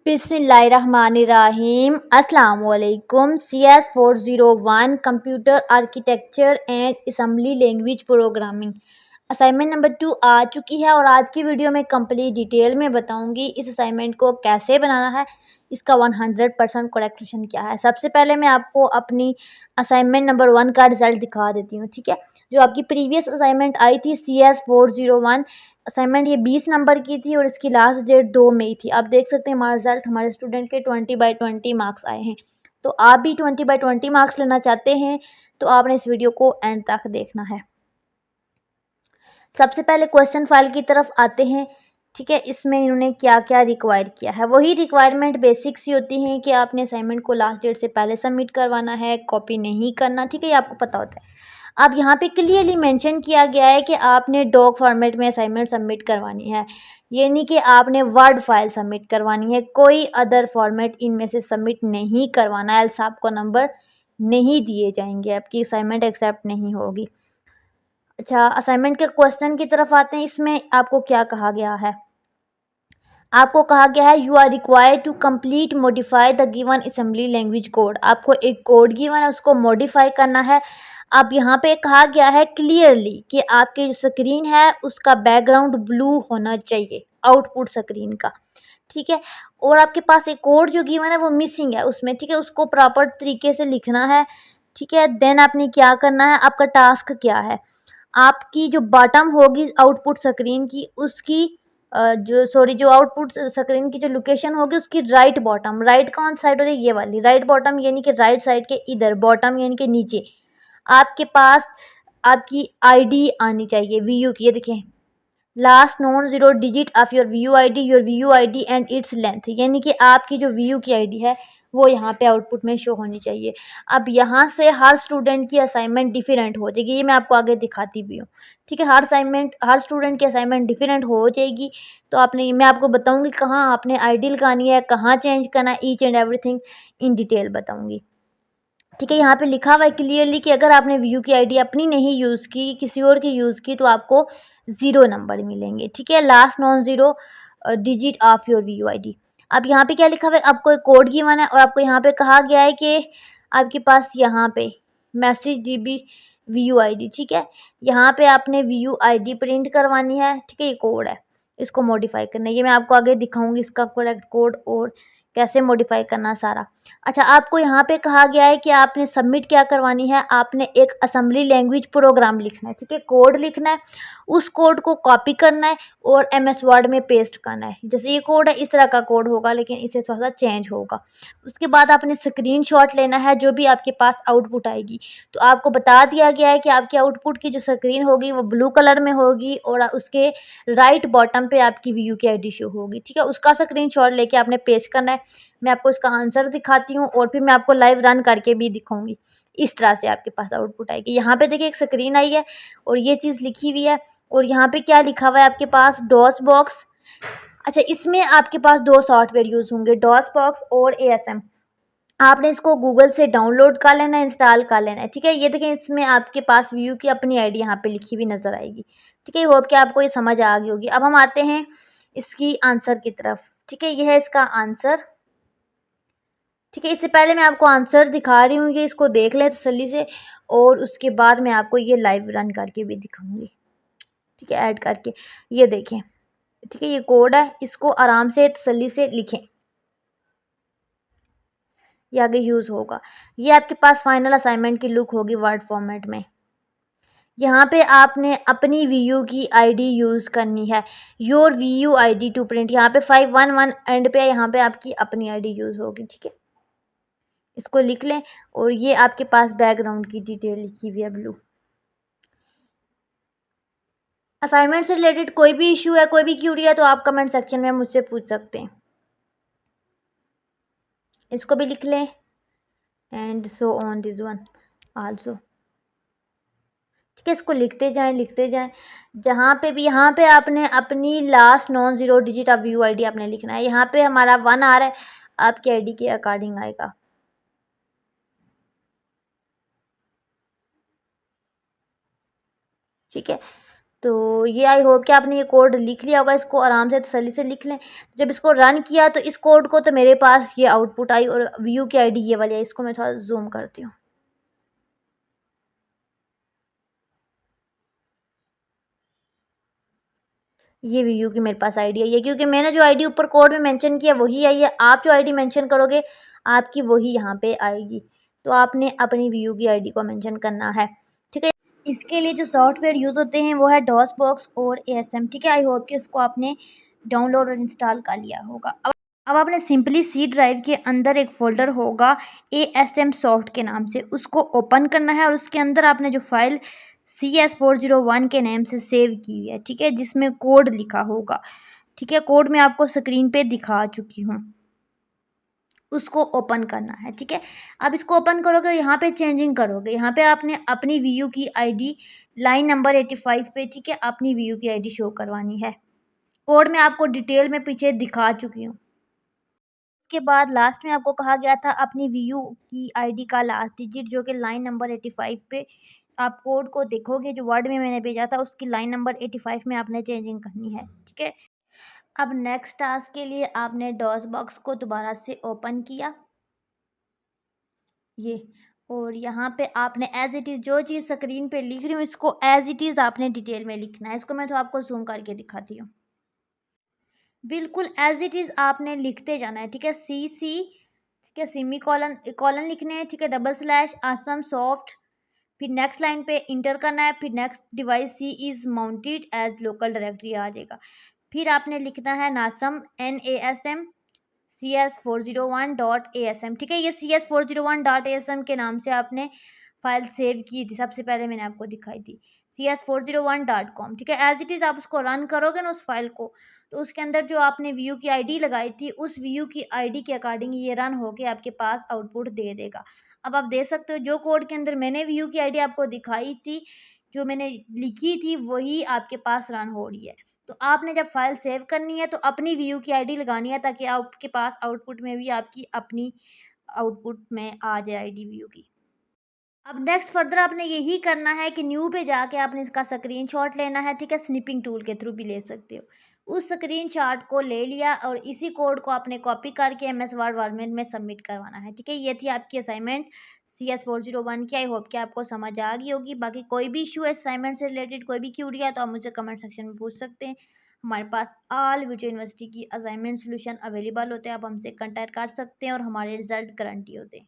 बिस्मिल्लाहिर्रहमानिर्रहीम अस्सलाम वालेकुम। CS 401 computer architecture and assembly language programming assignment number 2 आ चुकी है और आज की वीडियो में कंप्लीट डिटेल में बताऊंगी इस असाइनमेंट को कैसे बनाना है, इसका 100% करेक्शन क्या है। सबसे पहले मैं आपको अपनी असाइनमेंट नंबर 1 का रिजल्ट दिखा देती हूँ, ठीक है। जो आपकी प्रीवियस असाइनमेंट आई थी CS 401 असाइनमेंट, ये 20 नंबर की थी और इसकी लास्ट डेट 2 मई थी। आप देख सकते हैं हमारा रिजल्ट हमारे स्टूडेंट के 20/20 मार्क्स आए हैं। तो आप भी 20/20 मार्क्स लेना चाहते हैं तो आपने इस वीडियो को एंड तक देखना है। सबसे पहले क्वेश्चन फाइल की तरफ आते हैं, ठीक है। इसमें इन्होंने क्या क्या रिक्वायर किया है, वही रिक्वायरमेंट बेसिक्स ही होती हैं कि आपने असाइनमेंट को लास्ट डेट से पहले सबमिट करवाना है, कॉपी नहीं करना, ठीक है, ये आपको पता होता है। अब यहाँ पे क्लियरली मेंशन किया गया है कि आपने डॉक फॉर्मेट में असाइनमेंट सबमिट करवानी है, ये नहीं कि आपने वर्ड फाइल सबमिट करवानी है, कोई अदर फॉर्मेट इनमें से सबमिट नहीं करवाना है, एल्स आपको नंबर नहीं दिए जाएंगे, आपकी असाइनमेंट एक्सेप्ट नहीं होगी। अच्छा, असाइनमेंट के क्वेश्चन की तरफ आते हैं। इसमें आपको क्या कहा गया है, आपको कहा गया है you are required to complete modify the given assembly language code. आपको एक कोड गिवन है, उसको मॉडिफाई करना है। अब यहाँ पे कहा गया है क्लियरली कि आपकी जो स्क्रीन है उसका बैकग्राउंड ब्लू होना चाहिए, आउटपुट स्क्रीन का, ठीक है। और आपके पास एक कोड जो गिवन है वो मिसिंग है उसमें, ठीक है, उसको प्रॉपर तरीके से लिखना है, ठीक है। देन आपने क्या करना है, आपका टास्क क्या है, आपकी जो बॉटम होगी आउटपुट स्क्रीन की उसकी जो आउटपुट स्क्रीन की जो लोकेशन होगी उसकी राइट बॉटम, राइट कौन साइड होगी, ये वाली राइट बॉटम, यानी कि राइट साइड के इधर, बॉटम यानी कि नीचे आपके पास आपकी आईडी आनी चाहिए वीयू की। ये देखें, last non zero digit of your VU ID and its length, यानी कि आपकी जो वीयू की आईडी है वो यहाँ पे आउटपुट में शो होनी चाहिए। अब यहाँ से हर स्टूडेंट की असाइनमेंट डिफरेंट हो जाएगी, ये मैं आपको आगे दिखाती भी हूँ, ठीक है। हर स्टूडेंट की असाइनमेंट डिफरेंट हो जाएगी। तो आपने, मैं आपको बताऊँगी कहाँ आपने आईडी लगानी है, कहाँ चेंज करना है, each and everything in detail बताऊँगी, ठीक है। यहाँ पे लिखा हुआ है क्लियरली कि अगर आपने व्यू की आईडी अपनी नहीं यूज़ की, किसी और की यूज़ की, तो आपको 0 नंबर मिलेंगे, ठीक है। Last non zero digit of your view ID. अब यहाँ पे क्या लिखा हुआ है, आपको एक कोड गिवन है और आपको यहाँ पे कहा गया है कि आपके पास यहाँ पे मैसेज डीबी व्यू आईडी, ठीक है। यहाँ पे आपने व्यू आईडी प्रिंट करवानी है, ठीक है, ये कोड है, इसको मॉडिफाई करना है, ये मैं आपको आगे दिखाऊंगी इसका करेक्ट कोड और कैसे मॉडिफाई करना सारा। अच्छा, आपको यहाँ पे कहा गया है कि आपने सबमिट क्या करवानी है, आपने एक असेंबली लैंग्वेज प्रोग्राम लिखना है, ठीक है, कोड लिखना है, उस कोड को कॉपी करना है और MS वर्ड में पेस्ट करना है। जैसे ये कोड है इस तरह का कोड होगा लेकिन इसे थोड़ा सा चेंज होगा। उसके बाद आपने स्क्रीनशॉट लेना है जो भी आपके पास आउटपुट आएगी। तो आपको बता दिया गया है कि आपके आउटपुट की जो स्क्रीन होगी वो ब्लू कलर में होगी और उसके राइट बॉटम पे आपकी व्यू की आईडी शो होगी, ठीक है। उसका स्क्रीनशॉट लेके आपने पेस्ट करना है। मैं आपको इसका आंसर दिखाती हूँ और फिर मैं आपको लाइव रन करके भी दिखाऊंगी। इस तरह से आपके पास आउटपुट आएगी। यहाँ पे देखिए एक स्क्रीन आई है और ये चीज़ लिखी हुई है और यहाँ पे क्या लिखा हुआ है आपके पास, डॉस बॉक्स। अच्छा, इसमें आपके पास 2 सॉफ्टवेयर यूज़ होंगे, डॉस बॉक्स और ASM। आपने इसको गूगल से डाउनलोड कर लेना है, इंस्टॉल कर लेना है, ठीक है। ये देखें, इसमें आपके पास व्यू की अपनी आईडी यहाँ पे लिखी हुई नज़र आएगी, ठीक है। होप कि आपको ये समझ आ गई होगी। अब हम आते हैं इसकी आंसर की तरफ, ठीक है। ये है इसका आंसर, ठीक है। इससे पहले मैं आपको आंसर दिखा रही हूँ, ये इसको देख लें तसल्ली से और उसके बाद मैं आपको ये लाइव रन करके भी दिखाऊंगी, ठीक है, ऐड करके। ये देखें, ठीक है, ये कोड है, इसको आराम से तसल्ली से लिखें, ये आगे यूज़ होगा। ये आपके पास फाइनल असाइनमेंट की लुक होगी वर्ड फॉर्मेट में। यहाँ पे आपने अपनी वीयू की आईडी यूज़ करनी है, your VU ID to print. यहाँ पे 511 एंड पे, यहाँ पे आपकी अपनी आईडी यूज़ होगी, ठीक है। इसको लिख लें और ये आपके पास बैकग्राउंड की डिटेल लिखी हुई है ब्लू। असाइनमेंट से रिलेटेड कोई भी इशू है, कोई भी क्यूरी है तो आप कमेंट सेक्शन में मुझसे पूछ सकते हैं। इसको भी लिख लें and so on this one also, ठीक है। इसको लिखते जाएं जहाँ पे भी, यहाँ पे आपने अपनी last non zero digit of view ID आपने लिखना है। यहाँ पे हमारा 1 आ रहा है, आपकी आईडी के अकॉर्डिंग आएगा, ठीक है। तो ये आई होप कि आपने ये कोड लिख लिया होगा, इसको आराम से तसल्ली से लिख लें। जब इसको रन किया तो इस कोड को तो मेरे पास ये आउटपुट आई और व्यू की आईडी ये वाली है। इसको मैं थोड़ा ज़ूम करती हूँ। ये व्यू की मेरे पास आईडी आई है, क्योंकि मैंने जो आईडी ऊपर कोड में मेंशन किया वही आई है। आप जो आईडी मेंशन करोगे आपकी वही यहाँ पे आएगी। तो आपने अपनी व्यू की आईडी को मेंशन करना है, ठीक है। इसके लिए जो सॉफ्टवेयर यूज़ होते हैं वो है डॉस बॉक्स और एएसएम, ठीक है। आई होप कि उसको आपने डाउनलोड और इंस्टॉल कर लिया होगा। अब आपने सिंपली सी ड्राइव के अंदर एक फ़ोल्डर होगा एएसएम सॉफ्ट के नाम से, उसको ओपन करना है और उसके अंदर आपने जो फ़ाइल CS401 के नेम से सेव की हुई है, ठीक है, जिसमें कोड लिखा होगा, ठीक है। कोड मैं आपको स्क्रीन पे दिखा चुकी हूँ, उसको ओपन करना है, ठीक है। अब इसको ओपन करोगे, यहाँ पे चेंजिंग करोगे, यहाँ पे आपने अपनी वीयू की आईडी लाइन नंबर 85 पे, ठीक है, अपनी वीयू की आईडी शो करवानी है। कोड मैं आपको डिटेल में पीछे दिखा चुकी हूँ। उसके बाद लास्ट में आपको कहा गया था अपनी वीयू की आईडी का लास्ट डिजिट जो कि लाइन नंबर 85 पे आप कोड को देखोगे, जो वर्ड में मैंने भेजा था उसकी लाइन नंबर 85 में आपने चेंजिंग करनी है, ठीक है। अब नेक्स्ट टास्क के लिए आपने डॉस बॉक्स को दोबारा से ओपन किया, ये, और यहाँ पे आपने एज इट इज़ जो चीज़ स्क्रीन पे लिख रही हूँ इसको एज इट इज़ आपने डिटेल में लिखना है। इसको मैं तो आपको जूम करके दिखाती हूँ। बिल्कुल एज इट इज़ आपने लिखते जाना है, ठीक है। ठीक है, सेमी कॉलन कॉलन लिखने हैं, ठीक है, डबल स्लैश असम सॉफ्ट, फिर नेक्स्ट लाइन पे इंटर करना है, फिर next device C is mounted as local directory आ जाएगा। फिर आपने लिखना है नासम NASM CS401.asm, ठीक है। ये CS401.asm के नाम से आपने फाइल सेव की थी, सबसे पहले मैंने आपको दिखाई थी CS401.com, ठीक है। एज इट इज़ आप उसको रन करोगे ना उस फाइल को, तो उसके अंदर जो आपने व्यू की आईडी लगाई थी उस व्यू की आईडी के अकॉर्डिंग ये रन होके आपके पास आउटपुट दे देगा। अब आप देख सकते हो जो कोड के अंदर मैंने व्यू की आईडी आपको दिखाई थी, जो मैंने लिखी थी वही आपके पास रन हो रही है। तो आपने जब फाइल सेव करनी है तो अपनी व्यू की आईडी लगानी है ताकि आपके पास आउटपुट में भी आपकी अपनी आउटपुट में आ जाए आईडी व्यू की। अब नेक्स्ट फर्दर आपने यही करना है कि न्यू पे जाके आपने इसका स्क्रीनशॉट लेना है, ठीक है। स्निपिंग टूल के थ्रू भी ले सकते हो। उस स्क्रीनशॉट को ले लिया और इसी कोड को आपने कॉपी करके MS वर्ड फॉर्मेट में सबमिट करवाना है, ठीक है। ये थी आपकी असाइनमेंट CS401 की। आई होप कि आपको समझ आ गई होगी। बाकी कोई भी इशू है असाइनमेंट से रिलेटेड, कोई भी क्यूरी है तो आप मुझे कमेंट सेक्शन में पूछ सकते हैं। हमारे पास ऑल विजय यूनिवर्सिटी की असाइनमेंट सोल्यूशन अवेलेबल होते हैं, आप हमसे कॉन्टैक्ट कर सकते हैं और हमारे रिजल्ट गारंटी होते हैं।